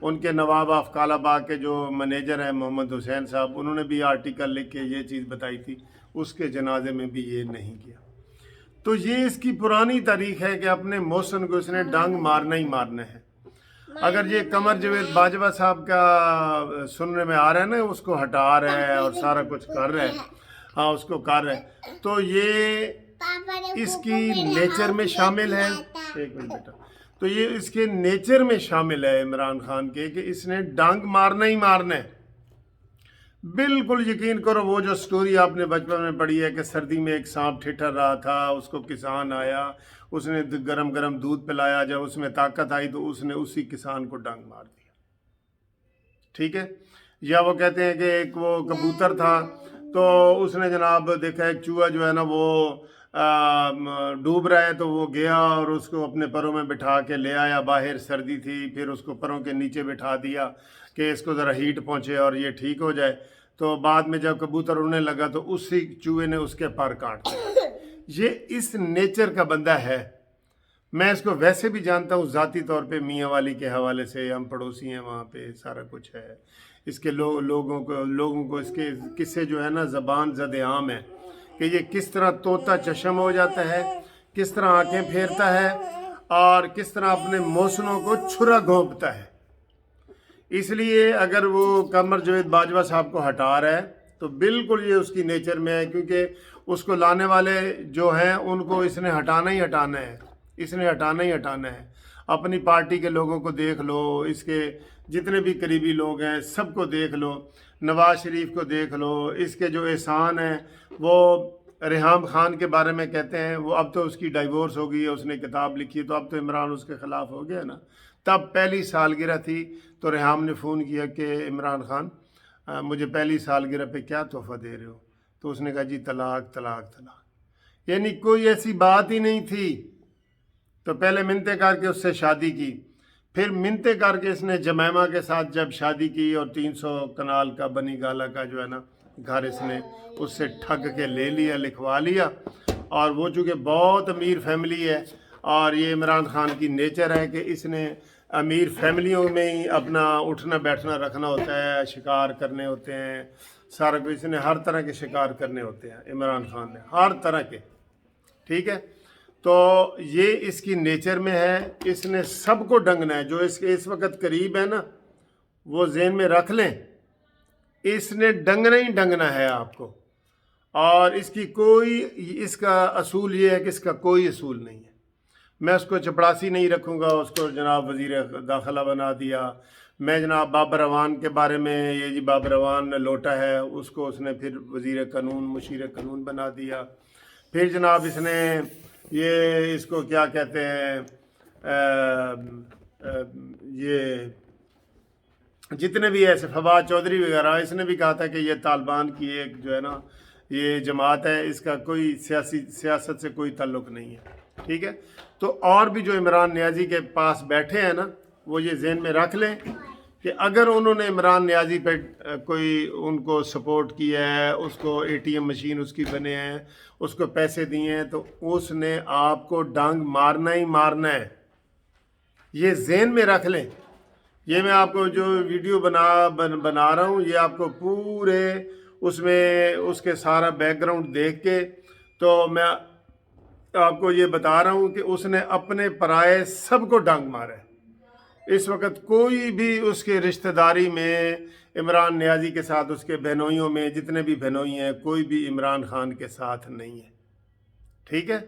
ان کے نواب آف کالا باغ کے جو منیجر ہیں محمد حسین صاحب، انہوں نے بھی آرٹیکل لکھ کے یہ چیز بتائی تھی، اس کے جنازے میں بھی یہ نہیں کیا۔ تو یہ اس کی پرانی تاریخ ہے کہ اپنے محسن کو اس نے ڈانگ مارنا ہی مارنا ہے۔ اگر یہ قمر جاوید باجوہ صاحب کا سننے میں آ رہا ہے نا، اس کو ہٹا رہا ہے اور سارا کچھ کر رہا ہے، ہاں اس کو کر رہا ہے، تو یہ اس کی نیچر میں شامل ہے۔ ایک منٹ بیٹا، تو یہ اس کے نیچر میں شامل ہے عمران خان کے کہ اس نے ڈانگ مارنا ہی مارنا ہے۔ بالکل یقین کرو، وہ جو سٹوری آپ نے بچپن میں پڑھی ہے کہ سردی میں ایک سانپ ٹھٹر رہا تھا، اس کو کسان آیا، اس نے گرم گرم دودھ پلایا، جب اس میں طاقت آئی تو اس نے اسی کسان کو ڈانگ مار دیا، ٹھیک ہے۔ یا وہ کہتے ہیں کہ ایک وہ کبوتر تھا، تو اس نے جناب دیکھا ایک چوہا جو ہے نا وہ ڈوب رہا ہے، تو وہ گیا اور اس کو اپنے پروں میں بٹھا کے لے آیا، باہر سردی تھی، پھر اس کو پروں کے نیچے بٹھا دیا کہ اس کو ذرا ہیٹ پہنچے اور یہ ٹھیک ہو جائے۔ تو بعد میں جب کبوتر اڑنے لگا تو اسی چوہے نے اس کے پر کاٹ دیا۔ یہ اس نیچر کا بندہ ہے۔ میں اس کو ویسے بھی جانتا ہوں ذاتی طور پہ، میاں والی کے حوالے سے، ہم پڑوسی ہیں وہاں پہ، سارا کچھ ہے۔ اس کے لوگوں کو اس کے قصے جو ہے نا زبان زد عام ہے کہ یہ کس طرح طوطا چشم ہو جاتا ہے، کس طرح آنکھیں پھیرتا ہے، اور کس طرح اپنے محسنوں کو چھرا گھونپتا ہے۔ اس لیے اگر وہ قمر جاوید باجوہ صاحب کو ہٹا رہا ہے تو بالکل یہ اس کی نیچر میں ہے، کیونکہ اس کو لانے والے جو ہیں ان کو اس نے ہٹانا ہی ہٹانا ہے، اس نے ہٹانا ہی ہٹانا ہے۔ اپنی پارٹی کے لوگوں کو دیکھ لو، اس کے جتنے بھی قریبی لوگ ہیں سب کو دیکھ لو، نواز شریف کو دیکھ لو، اس کے جو احسان ہیں وہ ریحام خان کے بارے میں کہتے ہیں، وہ اب تو اس کی ڈائیورس ہو گئی ہے، اس نے کتاب لکھی ہے، تو اب تو عمران اس کے خلاف ہو گیا نا۔ تب پہلی سالگرہ تھی تو ریحام نے فون کیا کہ عمران خان مجھے پہلی سالگرہ پہ کیا تحفہ دے رہے ہو؟ تو اس نے کہا جی طلاق طلاق طلاق، یعنی کوئی ایسی بات ہی نہیں تھی۔ تو پہلے منتیں کر کے اس سے شادی کی، پھر منتیں کر کے اس نے جمیمہ کے ساتھ جب شادی کی اور 300 کنال کا بنی گالا کا جو ہے نا گھر اس نے اس سے ٹھگ کے لے لیا، لکھوا لیا۔ اور وہ چونکہ بہت امیر فیملی ہے، اور یہ عمران خان کی نیچر ہے کہ اس نے امیر فیملیوں میں ہی اپنا اٹھنا بیٹھنا رکھنا ہوتا ہے، شکار کرنے ہوتے ہیں، سارا کچھ اس نے ہر طرح کے شکار کرنے ہوتے ہیں عمران خان نے، ہر طرح کے، ٹھیک ہے۔ تو یہ اس کی نیچر میں ہے، اس نے سب کو ڈنگنا ہے۔ جو اس کے اس وقت قریب ہے نا وہ ذہن میں رکھ لیں، اس نے ڈنگنا ہی ڈنگنا ہے آپ کو، اور اس کی کوئی، اس کا اصول یہ ہے کہ اس کا کوئی اصول نہیں ہے۔ میں اس کو چپڑاسی نہیں رکھوں گا، اس کو جناب وزیر داخلہ بنا دیا۔ میں جناب بابر اعوان کے بارے میں، یہ جی بابر اعوان لوٹا ہے، اس کو اس نے پھر وزیر قانون، مشیر قانون بنا دیا۔ پھر جناب اس نے یہ اس کو کیا کہتے ہیں، یہ جتنے بھی ایسے فواد چودھری وغیرہ، اس نے بھی کہا تھا کہ یہ طالبان کی ایک جو ہے نا یہ جماعت ہے، اس کا کوئی سیاست سے کوئی تعلق نہیں ہے، ٹھیک ہے۔ تو اور بھی جو عمران نیازی کے پاس بیٹھے ہیں نا وہ یہ ذہن میں رکھ لیں کہ اگر انہوں نے عمران نیازی پہ کوئی ان کو سپورٹ کیا ہے، اس کو اے ٹی ایم مشین اس کی بنے ہیں، اس کو پیسے دیے ہیں، تو اس نے آپ کو ڈانگ مارنا ہی مارنا ہے، یہ ذہن میں رکھ لیں۔ یہ میں آپ کو جو ویڈیو بنا رہا ہوں، یہ آپ کو پورے اس میں اس کے سارا بیک گراؤنڈ دیکھ کے تو میں آپ کو یہ بتا رہا ہوں کہ اس نے اپنے پرائے سب کو ڈانگ مارا ہے۔ اس وقت کوئی بھی اس کے رشتہ داری میں عمران نیازی کے ساتھ، اس کے بہنوئیوں میں جتنے بھی بہنوئی ہیں، کوئی بھی عمران خان کے ساتھ نہیں ہے، ٹھیک ہے۔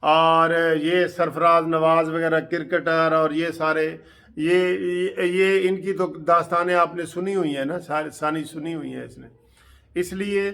اور یہ سرفراز نواز وغیرہ کرکٹر اور یہ سارے یہ ان کی تو داستانیں آپ نے سنی ہوئی ہیں نا، سانی سنی ہوئی ہیں اس نے۔ اس لیے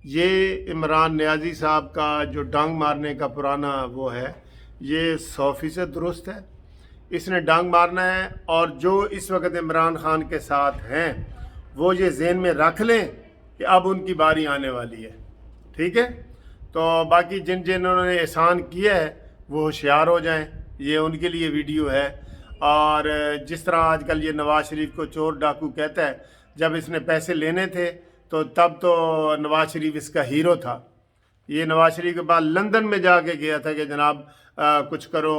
یہ عمران نیازی صاحب کا جو ڈانگ مارنے کا پرانا وہ ہے، یہ 100% درست ہے۔ اس نے ڈانگ مارنا ہے، اور جو اس وقت عمران خان کے ساتھ ہیں وہ یہ ذہن میں رکھ لیں کہ اب ان کی باری آنے والی ہے، ٹھیک ہے۔ تو باقی جنہوں نے احسان کیا ہے وہ ہوشیار ہو جائیں، یہ ان کے لیے ویڈیو ہے۔ اور جس طرح آج کل یہ نواز شریف کو چور ڈاکو کہتا ہے، جب اس نے پیسے لینے تھے تو تب تو نواز شریف اس کا ہیرو تھا۔ یہ نواز شریف کے بعد لندن میں جا کے گیا تھا کہ جناب کچھ کرو،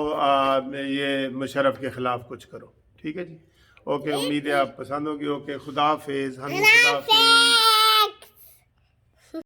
یہ مشرف کے خلاف کچھ کرو، ٹھیک ہے جی۔ اوکے امید ہے آپ پسند ہوگی. اوکے خدا حافظ. ہم خدا حافظ.